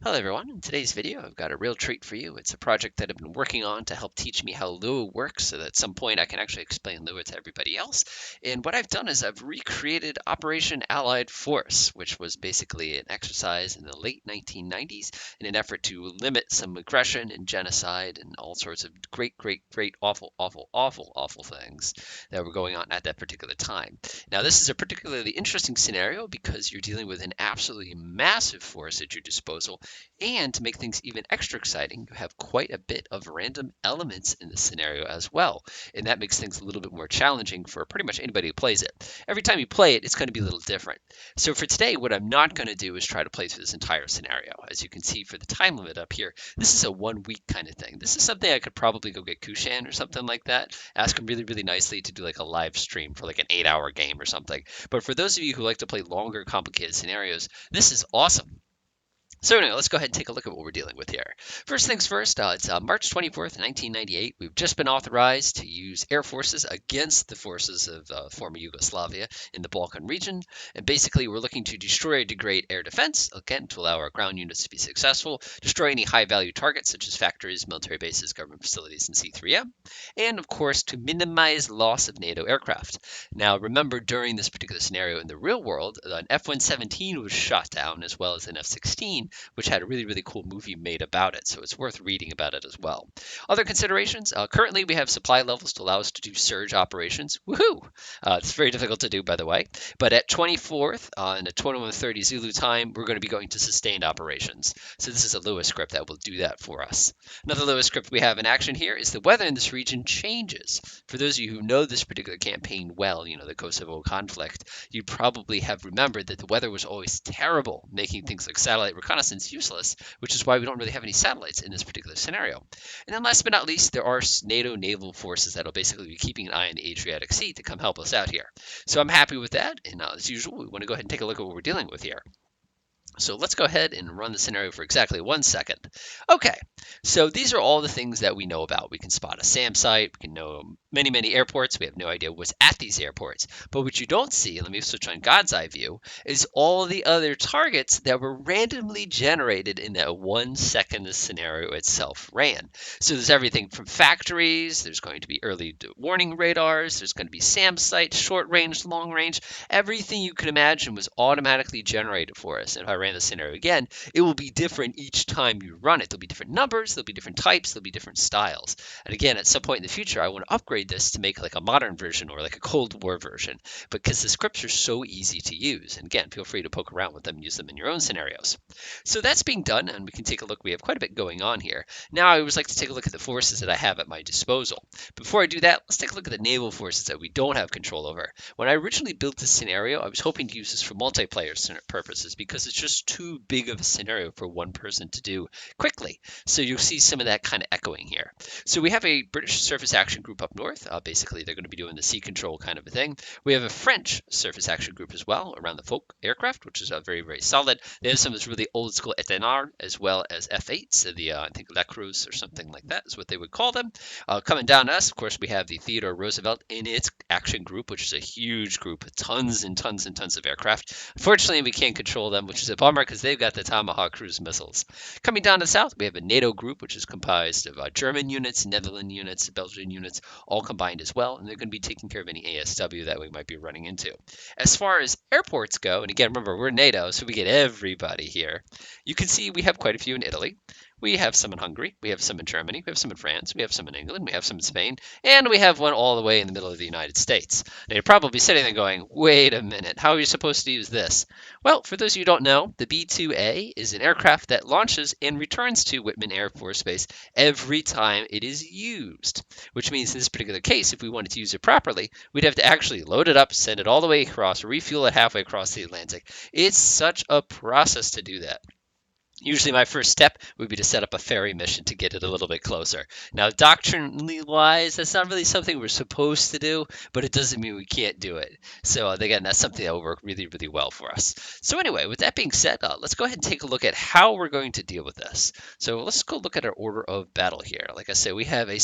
Hello everyone, in today's video I've got a real treat for you. It's a project that I've been working on to help teach me how Lua works so that at some point I can actually explain Lua to everybody else. And what I've done is I've recreated Operation Allied Force, which was basically an exercise in the late 1990s in an effort to limit some aggression and genocide and all sorts of great, awful things that were going on at that particular time. Now this is a particularly interesting scenario because you're dealing with an absolutely massive force at your disposal, and to make things even extra exciting, you have quite a bit of random elements in the scenario as well. And that makes things a little bit more challenging for pretty much anybody who plays it. Every time you play it, it's going to be a little different. So for today, what I'm not going to do is try to play through this entire scenario. As you can see for the time limit up here, this is a 1 week kind of thing. This is something I could probably go get Kushan or something like that. Ask him really nicely to do like a live stream for like an 8 hour game or something. But for those of you who like to play longer, complicated scenarios, this is awesome. So anyway, let's go ahead and take a look at what we're dealing with here. First things first, it's March 24th, 1998. We've just been authorized to use air forces against the forces of former Yugoslavia in the Balkan region. And basically, we're looking to destroy or degrade air defense, again, to allow our ground units to be successful, destroy any high-value targets such as factories, military bases, government facilities, and C3M, and of course, to minimize loss of NATO aircraft. Now, remember, during this particular scenario in the real world, an F-117 was shot down as well as an F-16, which had a really cool movie made about it. So it's worth reading about it as well. Other considerations, currently we have supply levels to allow us to do surge operations. Woohoo! It's very difficult to do, by the way. But at 24th and at 21:30 Zulu time, we're going to be going to sustained operations. So this is a Lua script that will do that for us. Another Lua script we have in action here is the weather in this region changes. For those of you who know this particular campaign well, the Kosovo conflict, you probably have remembered that the weather was always terrible, making things like satellite reconnaissance useless, which is why we don't really have any satellites in this particular scenario. And then last but not least, there are NATO naval forces that'll basically be keeping an eye on the Adriatic Sea to come help us out here. So I'm happy with that, and as usual, we want to go ahead and take a look at what we're dealing with here. So let's go ahead and run the scenario for exactly 1 second. Okay, so these are all the things that we know about. We can spot a SAM site, we can know many airports. We have no idea what's at these airports. But what you don't see, let me switch on God's eye view, is all the other targets that were randomly generated in that 1 second the scenario itself ran. So there's everything from factories, there's going to be early warning radars, there's going to be SAM sites, short range, long range. Everything you can imagine was automatically generated for us. And if I ran the scenario again, it will be different each time you run it. There'll be different numbers, there'll be different types, there'll be different styles. And again, at some point in the future, I want to upgrade this to make like a modern version or like a Cold War version, because the scripts are so easy to use. And again, feel free to poke around with them and use them in your own scenarios. So that's being done, and we can take a look. We have quite a bit going on here. Now I always like to take a look at the forces that I have at my disposal. Before I do that, let's take a look at the naval forces that we don't have control over. When I originally built this scenario, I was hoping to use this for multiplayer purposes because it's just too big of a scenario for one person to do quickly. So you'll see some of that kind of echoing here. So we have a British surface action group up north. Basically, they're going to be doing the sea control kind of a thing. We have a French surface action group as well around the Folk aircraft, which is very solid. They have some of this really old school Etenard as well as F8s, so the I think Lacrosse or something like that is what they would call them. Coming down to us, of course, we have the Theodore Roosevelt in its action group, which is a huge group, tons and tons of aircraft. Unfortunately, we can't control them, which is a bummer because they've got the Tomahawk cruise missiles. Coming down to the south, we have a NATO group, which is comprised of German units, Netherlands units, Belgian units, all combined as well, and they're going to be taking care of any ASW that we might be running into. As far as airports go, and again, remember, we're NATO, so we get everybody here. You can see we have quite a few in Italy. We have some in Hungary, we have some in Germany, we have some in France, we have some in England, we have some in Spain, and we have one all the way in the middle of the United States. Now, you're probably sitting there going, wait a minute, how are you supposed to use this? Well, for those of you who don't know, the B-2A is an aircraft that launches and returns to Whitman Air Force Base every time it is used, which means in this particular case, if we wanted to use it properly, we'd have to actually load it up, send it all the way across, refuel it halfway across the Atlantic. It's such a process to do that. Usually my first step would be to set up a ferry mission to get it a little bit closer. Now, doctrinally wise, that's not really something we're supposed to do, but it doesn't mean we can't do it. So again, that's something that will work really well for us. So anyway, with that being said, let's go ahead and take a look at how we're going to deal with this. So let's go look at our order of battle here. Like I said, we have a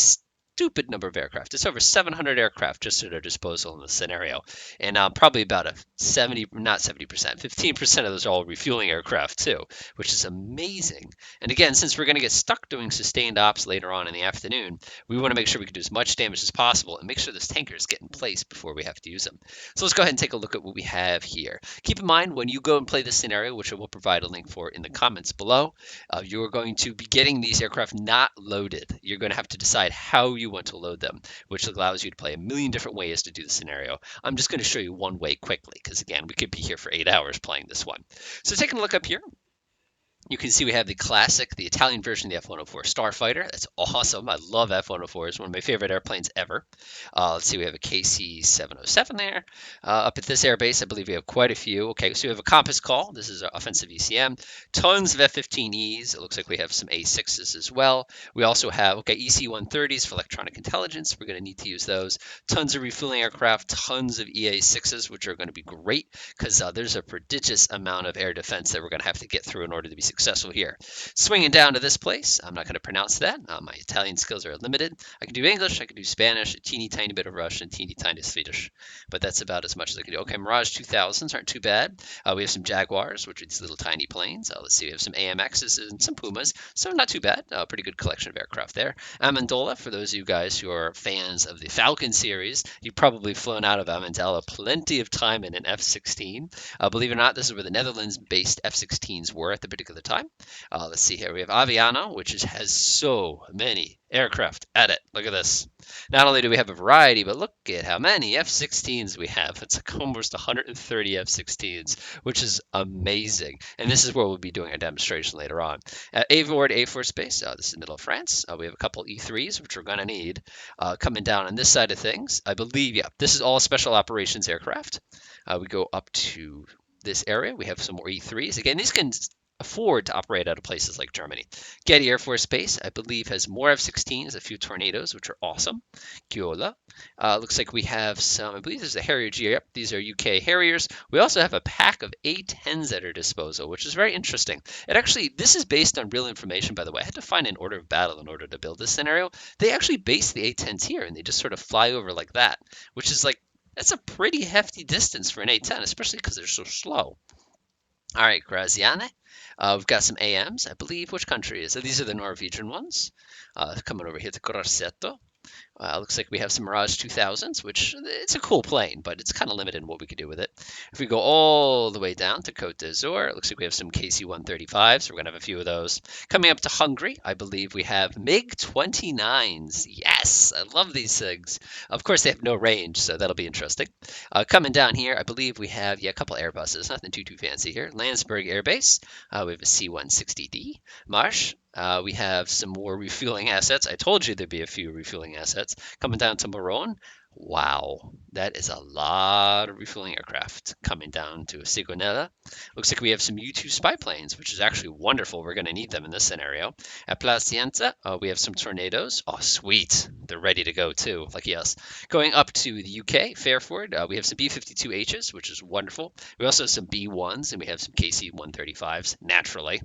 stupid number of aircraft. It's over 700 aircraft just at our disposal in this scenario. And probably about a 70, not 70%, 15% of those are all refueling aircraft too, which is amazing. And again, since we're going to get stuck doing sustained ops later on in the afternoon, we want to make sure we can do as much damage as possible and make sure those tankers get in place before we have to use them. So let's go ahead and take a look at what we have here. Keep in mind, when you go and play this scenario, which I will provide a link for in the comments below, you're going to be getting these aircraft not loaded. You're going to have to decide how you want to load them, which allows you to play a million different ways to do the scenario. I'm just going to show you one way quickly, because again, we could be here for 8 hours playing this one. So taking a look up here, you can see we have the classic, the Italian version of the F-104 Starfighter. That's awesome. I love F-104s, one of my favorite airplanes ever. Let's see, we have a KC-707 there. Up at this airbase, I believe we have quite a few. Okay, so we have a compass call. This is our offensive ECM. Tons of F-15Es. It looks like we have some A6s as well. We also have, okay, EC-130s for electronic intelligence. We're going to need to use those. Tons of refueling aircraft, tons of EA-6s, which are going to be great because there's a prodigious amount of air defense that we're going to have to get through in order to be successful here. Swinging down to this place, I'm not going to pronounce that. My Italian skills are limited. I can do English, I can do Spanish, a teeny tiny bit of Russian, a teeny tiny Swedish, but that's about as much as I can do. Okay, Mirage 2000s aren't too bad. We have some Jaguars, which are these little tiny planes. Let's see, we have some AMXs and some Pumas, so not too bad. Pretty good collection of aircraft there. Amendola, for those of you guys who are fans of the Falcon series, you've probably flown out of Amendola plenty of time in an F-16. Believe it or not, this is where the Netherlands-based F-16s were at the particular time. Let's see here. We have Aviano, which has so many aircraft at it. Look at this. Not only do we have a variety, but look at how many F-16s we have. It's like almost 130 F-16s, which is amazing. And this is where we'll be doing our demonstration later on. At Avord A Force Base, this is the middle of France. We have a couple E3s, which we're going to need. Coming down on this side of things, I believe, yeah, this is all special operations aircraft. We go up to this area. We have some more E3s. Again, these can afford to operate out of places like Germany. Getty Air Force Base, I believe, has more F-16s, a few Tornadoes, which are awesome. Giola. Looks like we have some, I believe there's a Harrier G. Yep, these are UK Harriers. We also have a pack of A-10s at our disposal, which is very interesting. It actually, this is based on real information, by the way. I had to find an order of battle in order to build this scenario. They actually base the A-10s here, and they just sort of fly over like that, which is like, that's a pretty hefty distance for an A-10, especially because they're so slow. All right, Graziane. We've got some AMs, I believe. Which country is it? These are the Norwegian ones. Coming over here to Grosseto. Looks like we have some Mirage 2000s, which it's a cool plane, but it's kind of limited in what we can do with it. If we go all the way down to Côte d'Azur, it looks like we have some KC-135s. So we're going to have a few of those. Coming up to Hungary, I believe we have MiG-29s. Yes, I love these things. Of course, they have no range, so that'll be interesting. Coming down here, I believe we have, yeah, a couple Airbuses. Nothing too fancy here. Landsberg Air Base. We have a C-160D. Marsh. We have some more refueling assets. I told you there'd be a few refueling assets. Coming down to Morone. Wow, that is a lot of refueling aircraft coming down to Sigonella. Looks like we have some U-2 spy planes, which is actually wonderful. We're going to need them in this scenario. At Placienza, we have some Tornadoes. Oh, sweet. They're ready to go, too. Lucky us. Going up to the UK, Fairford, we have some B-52Hs, which is wonderful. We also have some B-1s, and we have some KC-135s, naturally.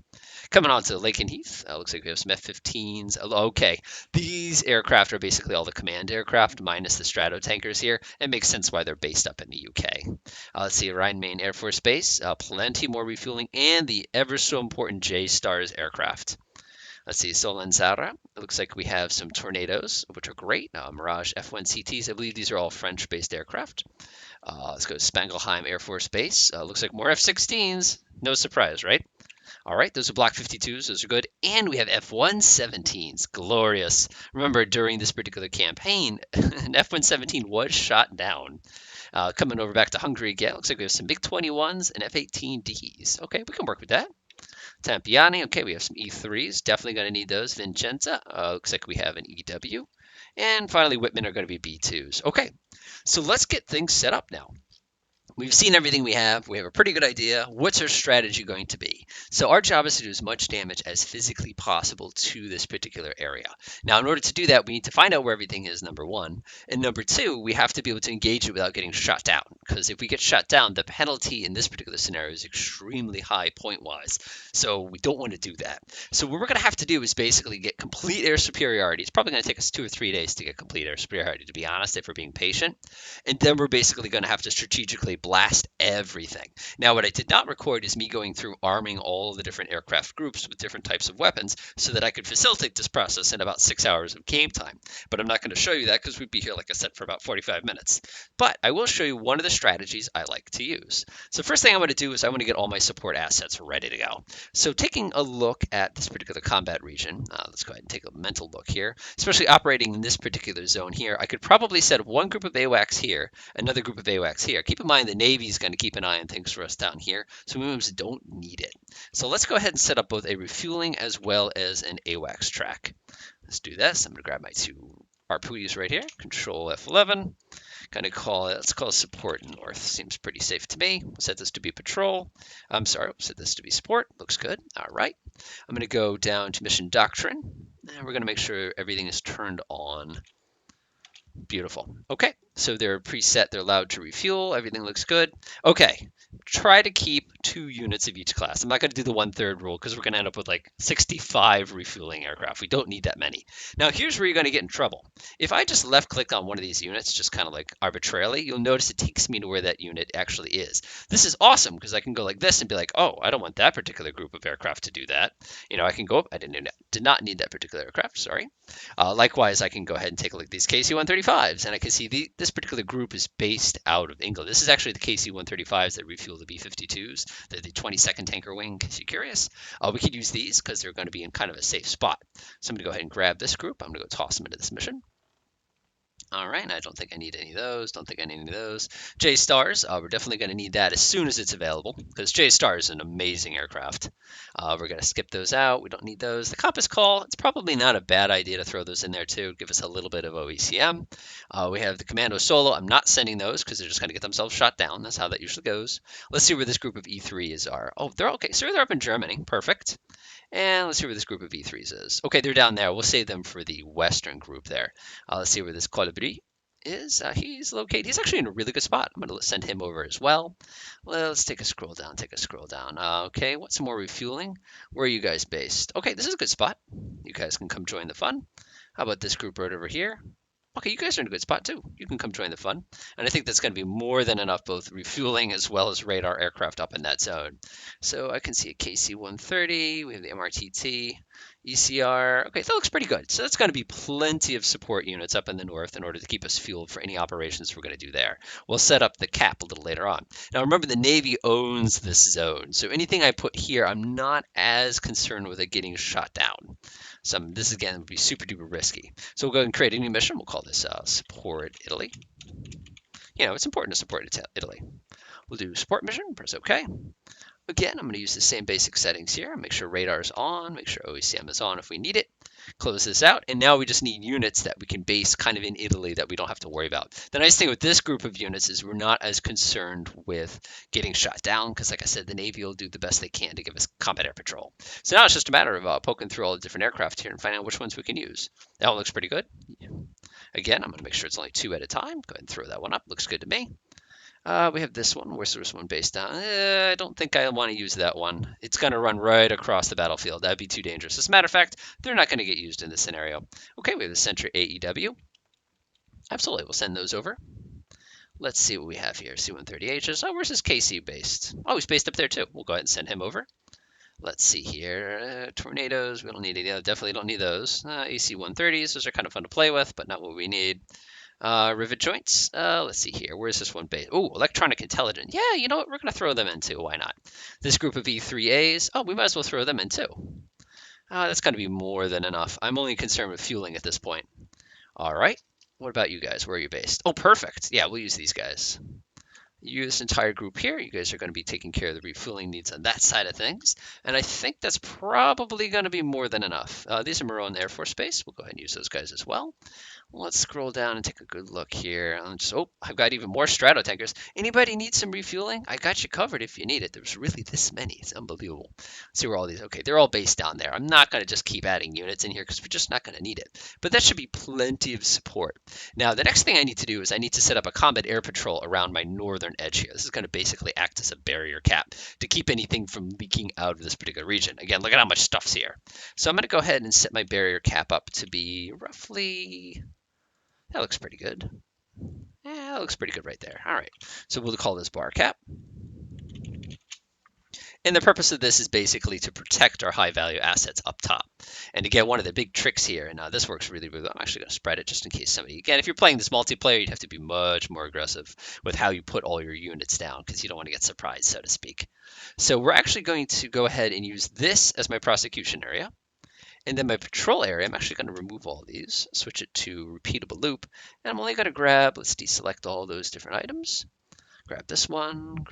Coming on to Lakenheath, looks like we have some F-15s. Okay, these aircraft are basically all the command aircraft minus the Strato tankers here. It makes sense why they're based up in the UK. Let's see, Rhine-Main Air Force Base, plenty more refueling, and the ever so important J-Stars aircraft. Let's see, Solenzara. It looks like we have some Tornadoes, which are great. Mirage F-1CTs. I believe these are all French-based aircraft. Let's go to Spangelheim Air Force Base. Looks like more F-16s. No surprise, right? All right, those are Block 52s. Those are good. And we have F-117s. Glorious. Remember, during this particular campaign, an F-117 was shot down. Coming over back to Hungary again, looks like we have some MiG-21s and F-18Ds. Okay, we can work with that. Tampiani, okay, we have some E3s. Definitely going to need those. Vincenza, looks like we have an EW. And finally, Whitman are going to be B2s. Okay, so let's get things set up now. We've seen everything we have. We have a pretty good idea. What's our strategy going to be? So our job is to do as much damage as physically possible to this particular area. Now, in order to do that, we need to find out where everything is, number one. And number two, we have to be able to engage it without getting shot down. Because if we get shot down, the penalty in this particular scenario is extremely high point-wise. So we don't want to do that. So what we're going to have to do is basically get complete air superiority. It's probably going to take us 2 or 3 days to get complete air superiority, to be honest, if we're being patient. And then we're basically going to have to strategically blast everything. Now, what I did not record is me going through arming all the different aircraft groups with different types of weapons so that I could facilitate this process in about 6 hours of game time. But I'm not going to show you that because we'd be here, like I said, for about 45 minutes. But I will show you one of the strategies I like to use. So first thing I want to do is I want to get all my support assets ready to go. So taking a look at this particular combat region, let's go ahead and take a mental look here, especially operating in this particular zone here, I could probably set up one group of AWACS here, another group of AWACS here. Keep in mind the Navy is going to keep an eye on things for us down here, so we don't need it. So let's go ahead and set up both a refueling as well as an AWACS track. Let's do this. I'm going to grab my two RPUs right here, Control F11. Going to call it, let's call it support north. Seems pretty safe to me. We'll set this to be patrol. I'm sorry, we'll set this to be support. Looks good. All right. I'm going to go down to mission doctrine, and we're going to make sure everything is turned on. Beautiful. Okay, so they're preset, they're allowed to refuel, everything looks good. Okay, try to keep 2 units of each class. I'm not going to do the 1/3 rule because we're going to end up with like 65 refueling aircraft. We don't need that many. Now, here's where you're going to get in trouble. If I just left click on one of these units, just kind of like arbitrarily, you'll notice it takes me to where that unit actually is. This is awesome because I can go like this and be like, oh, I don't want that particular group of aircraft to do that. You know, I can go up, did not need that particular aircraft, sorry. Likewise, I can go ahead and take a look at these KC-135s, and I can see this particular group is based out of England. This is actually the KC-135s that refuel the B-52s. They're the 22nd Tanker Wing, in case you're curious. We could use these because they're going to be in kind of a safe spot. So I'm going to go ahead and grab this group. I'm going to go toss them into this mission. All right, I don't think I need any of those. Don't think I need any of those. J-Stars, we're definitely going to need that as soon as it's available because J-Star is an amazing aircraft. We're going to skip those out. We don't need those. The Compass Call, it's probably not a bad idea to throw those in there too. Give us a little bit of OECM. We have the Commando Solo. I'm not sending those because they're just going to get themselves shot down. That's how that usually goes. Let's see where this group of E3s are. Oh, they're okay. So they're up in Germany. Perfect. And let's see where this group of E3s is. Okay, they're down there. We'll save them for the Western group there. Let's see where this Colibri is. He's located. He's actually in a really good spot. I'm going to send him over as well. Let's take a scroll down. Okay, what's some more refueling? Where are you guys based? Okay, this is a good spot. You guys can come join the fun. How about this group right over here? Okay, you guys are in a good spot too. You can come join the fun. And I think that's going to be more than enough, both refueling as well as radar aircraft up in that zone. So I can see a KC-130. We have the MRTT, ECR. Okay, that looks pretty good. So that's going to be plenty of support units up in the north in order to keep us fueled for any operations we're going to do there. We'll set up the cap a little later on. Now remember, the Navy owns this zone. So anything I put here, I'm not as concerned with it getting shot down. This again would be super duper risky. So we'll go ahead and create a new mission. We'll call this support Italy. You know, it's important to support Italy. We'll do support mission, press OK. Again, I'm going to use the same basic settings here. Make sure radar is on, make sure OECM is on if we need it. Close this out, and now we just need units that we can base kind of in Italy that we don't have to worry about. The nice thing with this group of units is we're not as concerned with getting shot down because, like I said, the Navy will do the best they can to give us combat air patrol. So now it's just a matter of poking through all the different aircraft here and finding out which ones we can use. That one looks pretty good. Again, I'm going to make sure it's only 2 at a time. Go ahead and throw that one up. Looks good to me. We have this one. Where's this one based on? I don't think I want to use that one. It's going to run right across the battlefield. That'd be too dangerous. As a matter of fact, they're not going to get used in this scenario. Okay, we have the Sentry AEW. Absolutely, we'll send those over. Let's see what we have here. C-130Hs. Oh, where's this KC based? Oh, he's based up there too. We'll go ahead and send him over. Let's see here. Tornadoes. We don't need any. Definitely don't need those. AC-130s. Those are kind of fun to play with, but not what we need. Rivet joints. Let's see here. Where's this one based? Oh, electronic intelligence. Yeah, you know what? We're going to throw them in too. Why not? This group of E3As. Oh, we might as well throw them in too. That's going to be more than enough. I'm only concerned with fueling at this point. All right. What about you guys? Where are you based? Oh, perfect. Yeah, we'll use these guys. This entire group here, you guys are going to be taking care of the refueling needs on that side of things. And I think that's probably going to be more than enough. These are Marine Air Force Base. We'll go ahead and use those guys as well. Let's scroll down and take a good look here. Oh, I've got even more strato tankers. Anybody need some refueling? I got you covered if you need it. There's really this many. It's unbelievable. Let's see where all these. Okay, they're all based down there. I'm not going to just keep adding units in here because we're just not going to need it. But that should be plenty of support. Now, the next thing I need to do is I need to set up a combat air patrol around my northern edge here. This is going to basically act as a barrier cap to keep anything from leaking out of this particular region. Again, look at how much stuff's here. So I'm going to go ahead and set my barrier cap up to be roughly. That looks pretty good. Yeah, that looks pretty good right there. All right. So we'll call this bar cap. And the purpose of this is basically to protect our high value assets up top. And again, one of the big tricks here, and this works really, really well. I'm actually going to spread it just in case somebody, again, if you're playing this multiplayer, you'd have to be much more aggressive with how you put all your units down because you don't want to get surprised, so to speak. So we're actually going to go ahead and use this as my prosecution area. And then my patrol area, I'm actually going to remove all of these, switch it to repeatable loop, and I'm only going to grab, let's deselect all those different items. Grab this one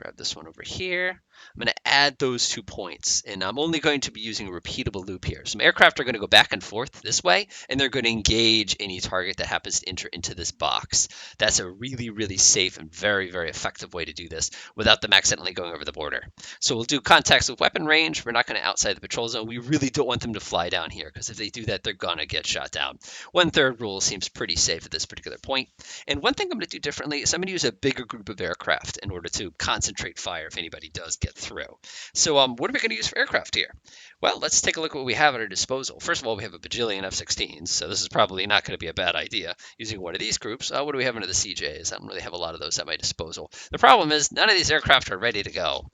over here. I'm going to add those 2 points, and I'm only going to be using a repeatable loop here. Some aircraft are going to go back and forth this way, and they're going to engage any target that happens to enter into this box. That's a really, really safe and very, very effective way to do this without them accidentally going over the border. So we'll do contacts with weapon range. We're not going to outside the patrol zone. We really don't want them to fly down here, because if they do that, they're going to get shot down. 1/3 rule seems pretty safe at this particular point. And one thing I'm going to do differently is I'm going to use a bigger group of aircraft in order to concentrate fire if anybody does get through. So what are we going to use for aircraft here? Well, let's take a look at what we have at our disposal. First of all, we have a bajillion F-16s, so this is probably not going to be a bad idea using one of these groups. What do we have under the CJs? I don't really have a lot of those at my disposal. The problem is none of these aircraft are ready to go.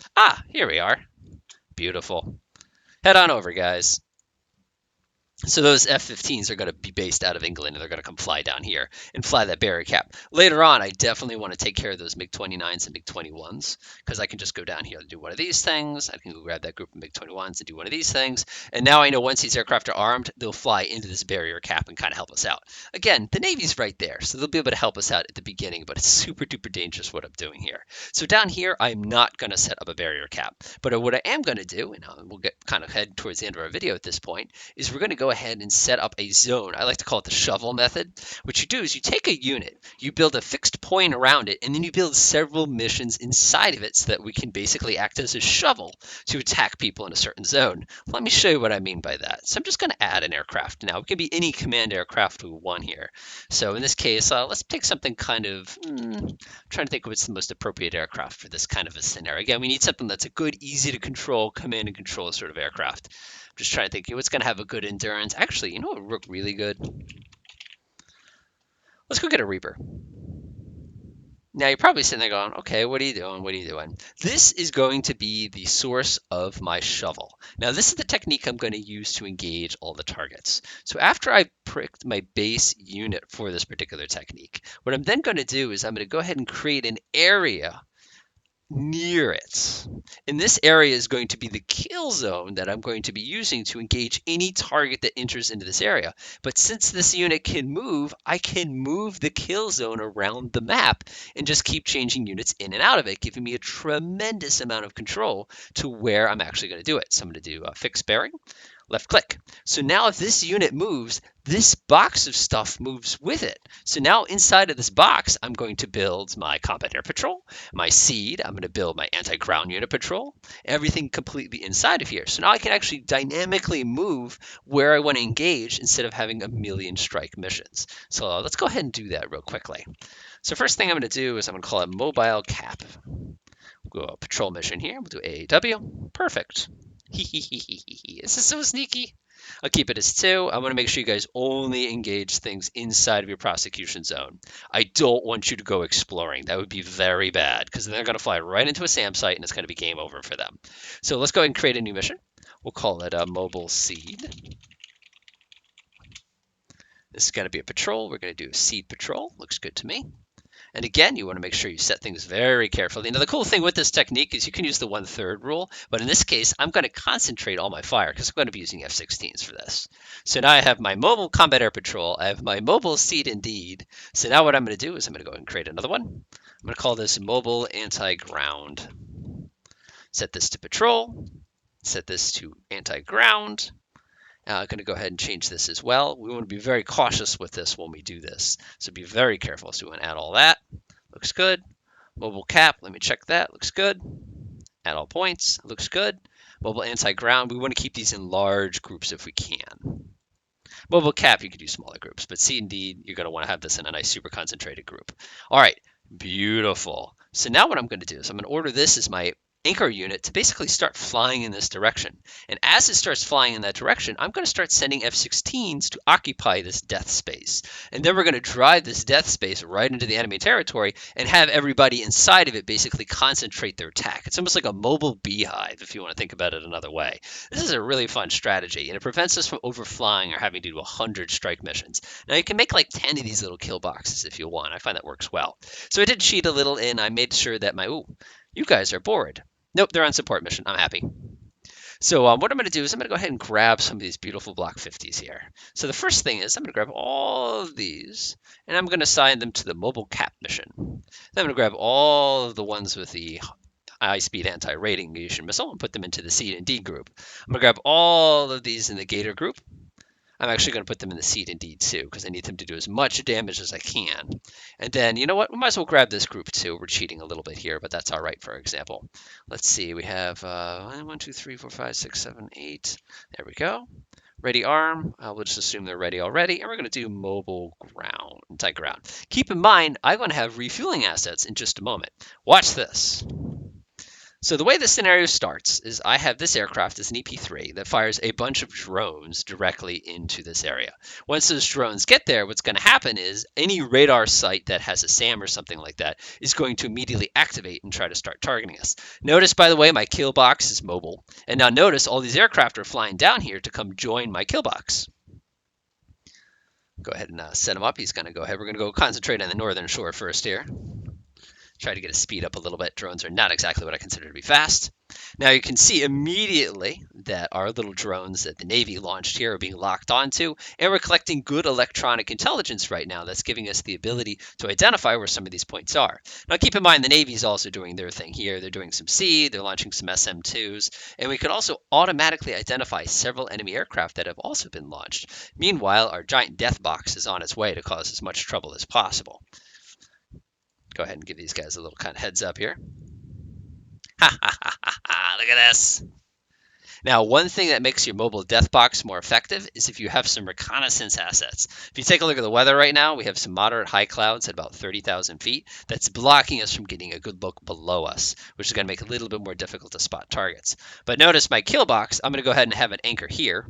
Here we are. Beautiful. Head on over, guys. So those F-15s are going to be based out of England, and they're going to come fly down here and fly that barrier cap. Later on, I definitely want to take care of those MiG-29s and MiG-21s because I can just go down here and do one of these things. I can go grab that group of MiG-21s and do one of these things. And now I know once these aircraft are armed, they'll fly into this barrier cap and kind of help us out. Again, the Navy's right there, so they'll be able to help us out at the beginning, but it's super duper dangerous what I'm doing here. So down here, I'm not going to set up a barrier cap. But what I am going to do, and we'll get kind of head towards the end of our video at this point, is we're going to go ahead and set up a zone. I like to call it the shovel method. What you do is you take a unit, you build a fixed point around it, and then you build several missions inside of it so that we can basically act as a shovel to attack people in a certain zone. Let me show you what I mean by that. So I'm just going to add an aircraft. Now, it can be any command aircraft we want here. So in this case, let's take something kind of, trying to think what's the most appropriate aircraft for this kind of a scenario. Again, we need something that's a good, easy to control, command and control sort of aircraft. Just trying to think what's going to have a good endurance. Actually, you know what would work really good? Let's go get a Reaper. Now you're probably sitting there going, okay, what are you doing? What are you doing? This is going to be the source of my shovel. Now this is the technique I'm going to use to engage all the targets. So after I pricked my base unit for this particular technique, what I'm then going to do is I'm going to go ahead and create an area near it. And this area is going to be the kill zone that I'm going to be using to engage any target that enters into this area. But since this unit can move, I can move the kill zone around the map and just keep changing units in and out of it, giving me a tremendous amount of control to where I'm actually going to do it. So I'm going to do fixed bearing, left click. So now if this unit moves, this box of stuff moves with it. So now inside of this box, I'm going to build my combat air patrol, my seed, I'm going to build my anti-ground unit patrol, everything completely inside of here. So now I can actually dynamically move where I want to engage instead of having a million strike missions. So let's go ahead and do that real quickly. So first thing I'm going to do is I'm going to call it mobile cap. We'll go patrol mission here. We'll do AAW. Perfect. This is so sneaky. I'll keep it as 2. I want to make sure you guys only engage things inside of your prosecution zone. I don't want you to go exploring. That would be very bad because then they're going to fly right into a SAM site and it's going to be game over for them. So let's go ahead and create a new mission. We'll call it a mobile seed. This is going to be a patrol. We're going to do a seed patrol. Looks good to me. And again, you want to make sure you set things very carefully. Now, the cool thing with this technique is you can use the 1/3 rule, but in this case, I'm going to concentrate all my fire because I'm going to be using F-16s for this. So now I have my mobile combat air patrol. I have my mobile seed indeed. So now what I'm going to do is I'm going to go and create another one. I'm going to call this mobile anti-ground. Set this to patrol. Set this to anti-ground. Going to go ahead and change this as well. We want to be very cautious with this when we do this, so be very careful. So we want to add all that. Looks good. Mobile cap, let me check that. Looks good. Add all points. Looks good. Mobile anti-ground, we want to keep these in large groups if we can. Mobile cap, you could do smaller groups, but C and D, you're going to want to have this in a nice super concentrated group. All right, beautiful. So now what I'm going to do is I'm going to order this as my anchor unit to basically start flying in this direction. And as it starts flying in that direction, I'm going to start sending F-16s to occupy this death space. And then we're going to drive this death space right into the enemy territory and have everybody inside of it basically concentrate their attack. It's almost like a mobile beehive, if you want to think about it another way. This is a really fun strategy, and it prevents us from overflying or having to do 100 strike missions. Now, you can make like 10 of these little kill boxes if you want. I find that works well. So I did cheat a little, and I made sure that you guys are bored. Nope, they're on support mission. I'm happy. So what I'm going to do is I'm going to go ahead and grab some of these beautiful Block 50s here. So the first thing is I'm going to grab all of these, and I'm going to assign them to the mobile cap mission. Then I'm going to grab all of the ones with the high-speed anti-radiation missile and put them into the C and D group. I'm going to grab all of these in the Gator group. I'm actually going to put them in the seed indeed too, because I need them to do as much damage as I can. And then, you know what? We might as well grab this group too. We're cheating a little bit here, but that's all right, for example. Let's see. We have 1, 2, 3, 4, 5, 6, 7, 8. There we go. Ready arm. We'll just assume they're ready already. And we're going to do mobile ground, anti-ground. Keep in mind, I'm going to have refueling assets in just a moment. Watch this. So the way the scenario starts is I have this aircraft as an EP-3 that fires a bunch of drones directly into this area. Once those drones get there, what's going to happen is any radar site that has a SAM or something like that is going to immediately activate and try to start targeting us. Notice, by the way, my kill box is mobile. And now notice all these aircraft are flying down here to come join my kill box. Go ahead and set him up. He's going to go ahead. We're going to go concentrate on the northern shore first here. Try to get his speed up a little bit. Drones are not exactly what I consider to be fast. Now you can see immediately that our little drones that the Navy launched here are being locked onto, and we're collecting good electronic intelligence right now that's giving us the ability to identify where some of these points are. Now keep in mind the Navy's also doing their thing here. They're doing some C, they're launching some SM-2s, and we could also automatically identify several enemy aircraft that have also been launched. Meanwhile, our giant death box is on its way to cause as much trouble as possible. Go ahead and give these guys a little kind of heads up here. Ha ha ha ha ha, look at this. Now, one thing that makes your mobile death box more effective is if you have some reconnaissance assets. If you take a look at the weather right now, we have some moderate high clouds at about 30,000 feet. That's blocking us from getting a good look below us, which is going to make it a little bit more difficult to spot targets. But notice my kill box, I'm going to go ahead and have an anchor here.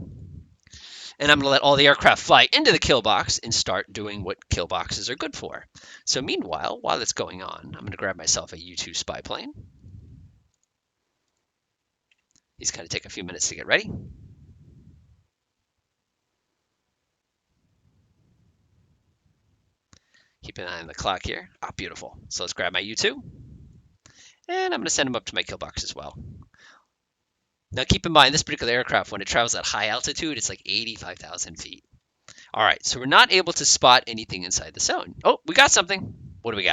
And I'm going to let all the aircraft fly into the kill box and start doing what kill boxes are good for. So meanwhile, while it's going on, I'm going to grab myself a U-2 spy plane. He's going to take a few minutes to get ready. Keep an eye on the clock here. Ah, beautiful. So let's grab my U-2. And I'm going to send him up to my kill box as well. Now keep in mind, this particular aircraft, when it travels at high altitude, it's like 85,000 feet. All right, so we're not able to spot anything inside the zone. Oh, we got something. What do we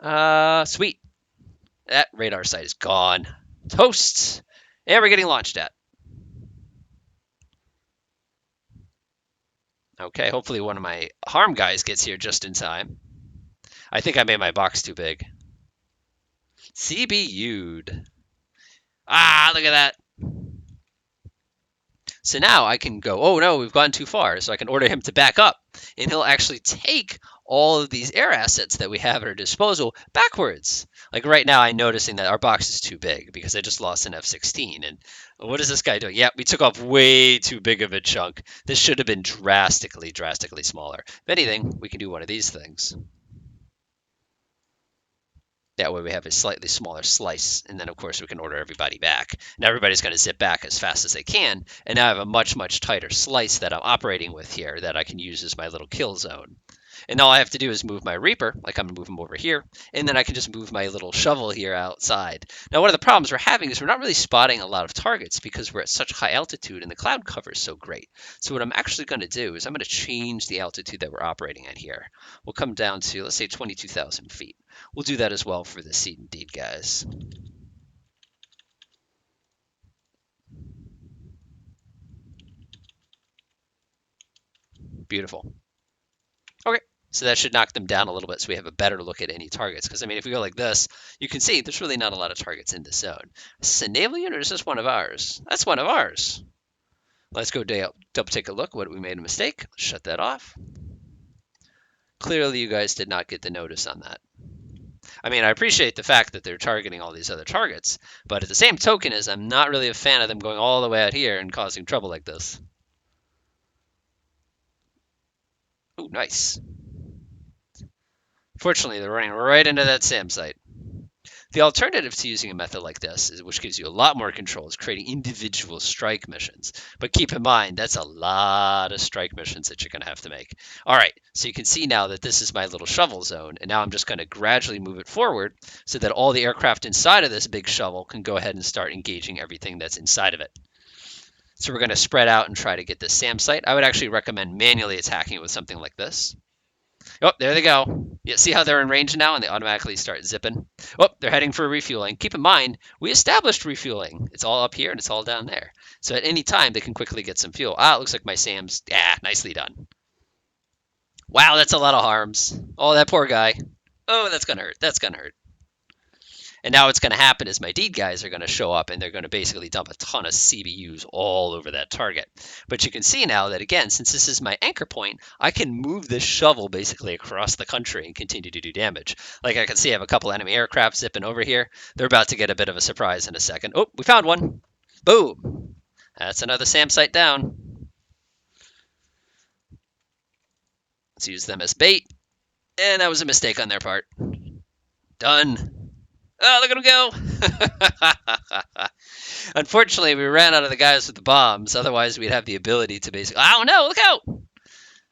got? Sweet. That radar site is gone. Toast. And we're getting launched at. Okay, hopefully one of my harm guys gets here just in time. I think I made my box too big. CBU'd. Ah, look at that. So now I can go, oh no, we've gone too far. So I can order him to back up. And he'll actually take all of these air assets that we have at our disposal backwards. Like right now, I'm noticing that our box is too big because I just lost an F-16. And what is this guy doing? Yeah, we took off way too big of a chunk. This should have been drastically, drastically smaller. If anything, we can do one of these things. That way we have a slightly smaller slice, and then of course we can order everybody back. Now everybody's going to zip back as fast as they can, and now I have a much, much tighter slice that I'm operating with here that I can use as my little kill zone. And all I have to do is move my Reaper, like I'm going to move him over here, and then I can just move my little shovel here outside. Now one of the problems we're having is we're not really spotting a lot of targets because we're at such high altitude and the cloud cover is so great. So what I'm actually going to do is I'm going to change the altitude that we're operating at here. We'll come down to, let's say, 22,000 feet. We'll do that as well for the seed indeed, guys. beautiful. Okay, so that should knock them down a little bit so we have a better look at any targets. Because, I mean, if we go like this, you can see there's really not a lot of targets in this zone. Is this a naval unit or is this one of ours? That's one of ours. Let's go double take a look. What, we made a mistake. Let's shut that off. Clearly, you guys did not get the notice on that. I mean, I appreciate the fact that they're targeting all these other targets, but at the same token is I'm not really a fan of them going all the way out here and causing trouble like this. Oh, nice. Fortunately, they're running right into that SAM site. The alternative to using a method like this, which gives you a lot more control, is creating individual strike missions. But keep in mind, that's a lot of strike missions that you're going to have to make. All right, so you can see now that this is my little shovel zone, and now I'm just going to gradually move it forward so that all the aircraft inside of this big shovel can go ahead and start engaging everything that's inside of it. So we're going to spread out and try to get this SAM site. I would actually recommend manually attacking it with something like this. Oh, there they go. Yeah, see how they're in range now and they automatically start zipping? Oh, they're heading for refueling. Keep in mind, we established refueling. It's all up here and it's all down there. So at any time, they can quickly get some fuel. Ah, it looks like my SAM's, nicely done. Wow, that's a lot of harms. Oh, that poor guy. Oh, that's going to hurt. That's going to hurt. And now what's going to happen is my deed guys are going to show up and they're going to basically dump a ton of CBUs all over that target. But you can see now that, again, since this is my anchor point, I can move this shovel basically across the country and continue to do damage. Like I can see I have a couple enemy aircraft zipping over here. They're about to get a bit of a surprise in a second. Oh, we found one. Boom. That's another SAM site down. Let's use them as bait. And that was a mistake on their part. Done. Oh, look at him go. Unfortunately, we ran out of the guys with the bombs. Otherwise, we'd have the ability to basically... Oh, no, look out!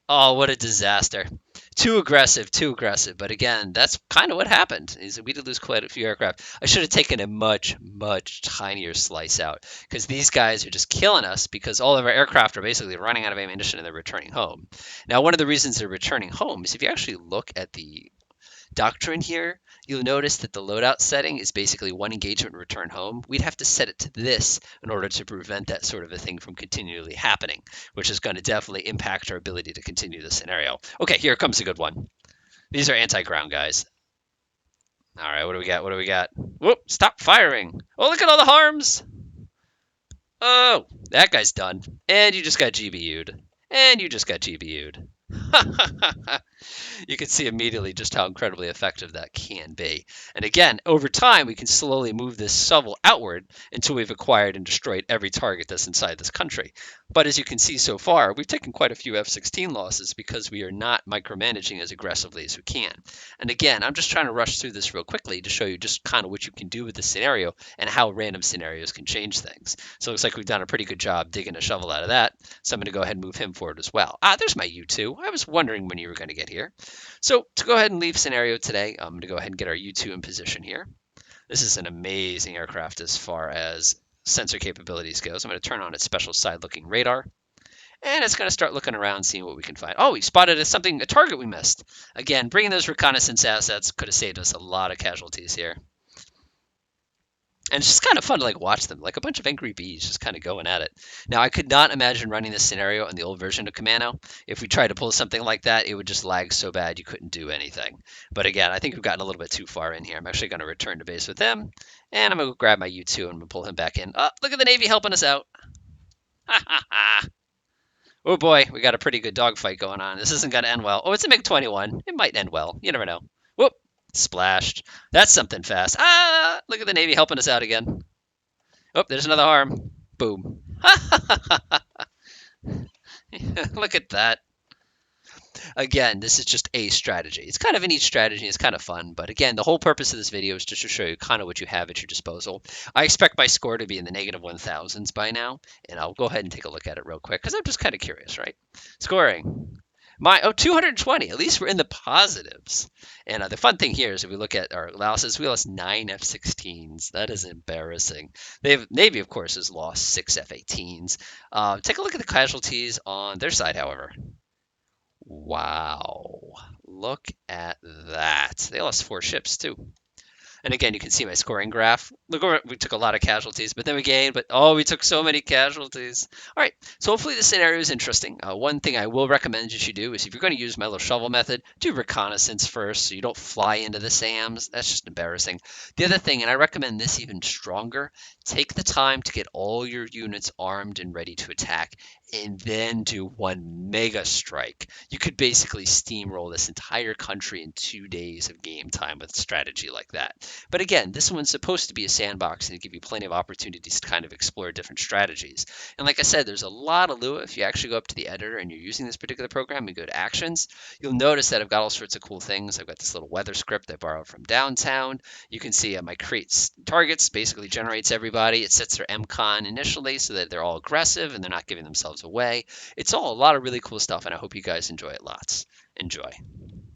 Oh, what a disaster. Too aggressive, too aggressive. But again, that's kind of what happened. Is we did lose quite a few aircraft. I should have taken a much, much tinier slice out. Because these guys are just killing us because all of our aircraft are basically running out of ammunition and they're returning home. Now, one of the reasons they're returning home is if you actually look at the doctrine here, you'll notice that the loadout setting is basically one engagement and return home. We'd have to set it to this in order to prevent that sort of a thing from continually happening, which is going to definitely impact our ability to continue the scenario. Okay, here comes a good one. These are anti-ground guys. All right, what do we got? What do we got? Whoop, stop firing. Oh, look at all the harms. Oh, that guy's done. And you just got GBU'd. And you just got GBU'd. You can see immediately just how incredibly effective that can be. And again, over time, we can slowly move this shovel outward until we've acquired and destroyed every target that's inside this country. But as you can see so far, we've taken quite a few F-16 losses because we are not micromanaging as aggressively as we can. And again, I'm just trying to rush through this real quickly to show you just kind of what you can do with this scenario and how random scenarios can change things. So it looks like we've done a pretty good job digging a shovel out of that. So I'm going to go ahead and move him forward as well. Ah, there's my U-2. I was wondering when you were going to get here. So to go ahead and leave scenario today, I'm going to go ahead and get our U-2 in position here. This is an amazing aircraft as far as sensor capabilities goes. I'm going to turn on its special side-looking radar. And it's going to start looking around, seeing what we can find. Oh, we spotted a target we missed. Again, bringing those reconnaissance assets could have saved us a lot of casualties here. And it's just kind of fun to like watch them, like a bunch of angry bees just kind of going at it. Now, I could not imagine running this scenario on the old version of Commando. If we tried to pull something like that, it would just lag so bad you couldn't do anything. But again, I think we've gotten a little bit too far in here. I'm actually going to return to base with him, and I'm going to grab my U-2 and I'm going to pull him back in. Oh, look at the Navy helping us out. Ha ha ha. Oh boy, we got a pretty good dogfight going on. This isn't going to end well. Oh, it's a MiG-21. It might end well. You never know. Whoop. Splashed. That's something fast. Ah, look at the Navy helping us out again. Oh, there's another harm. Boom. Look at that. Again, this is just a strategy. It's kind of a neat strategy. It's kind of fun. But again, the whole purpose of this video is just to show you kind of what you have at your disposal. I expect my score to be in the negative 1000s by now. And I'll go ahead and take a look at it real quick because I'm just kind of curious, right? Scoring. 220. At least we're in the positives. And the fun thing here is if we look at our losses, we lost 9 F-16s. That is embarrassing. Navy, of course, has lost 6 F-18s. Take a look at the casualties on their side, however. Wow. Look at that. They lost 4 ships, too. And again, you can see my scoring graph. Look, we took a lot of casualties, but then we gained. But oh, we took so many casualties. All right, so hopefully this scenario is interesting. One thing I will recommend you should do is if you're going to use my little shovel method, do reconnaissance first so you don't fly into the SAMs. That's just embarrassing. The other thing, and I recommend this even stronger, take the time to get all your units armed and ready to attack, and then do one mega strike. You could basically steamroll this entire country in 2 days of game time with a strategy like that. But again, this one's supposed to be a sandbox and give you plenty of opportunities to kind of explore different strategies. And like I said, there's a lot of Lua. If you actually go up to the editor and you're using this particular program and go to actions, you'll notice that I've got all sorts of cool things. I've got this little weather script I borrowed from Downtown. You can see my creates targets, basically generates everybody. It sets their MCON initially so that they're all aggressive and they're not giving themselves away. It's all a lot of really cool stuff, and I hope you guys enjoy it lots. Enjoy.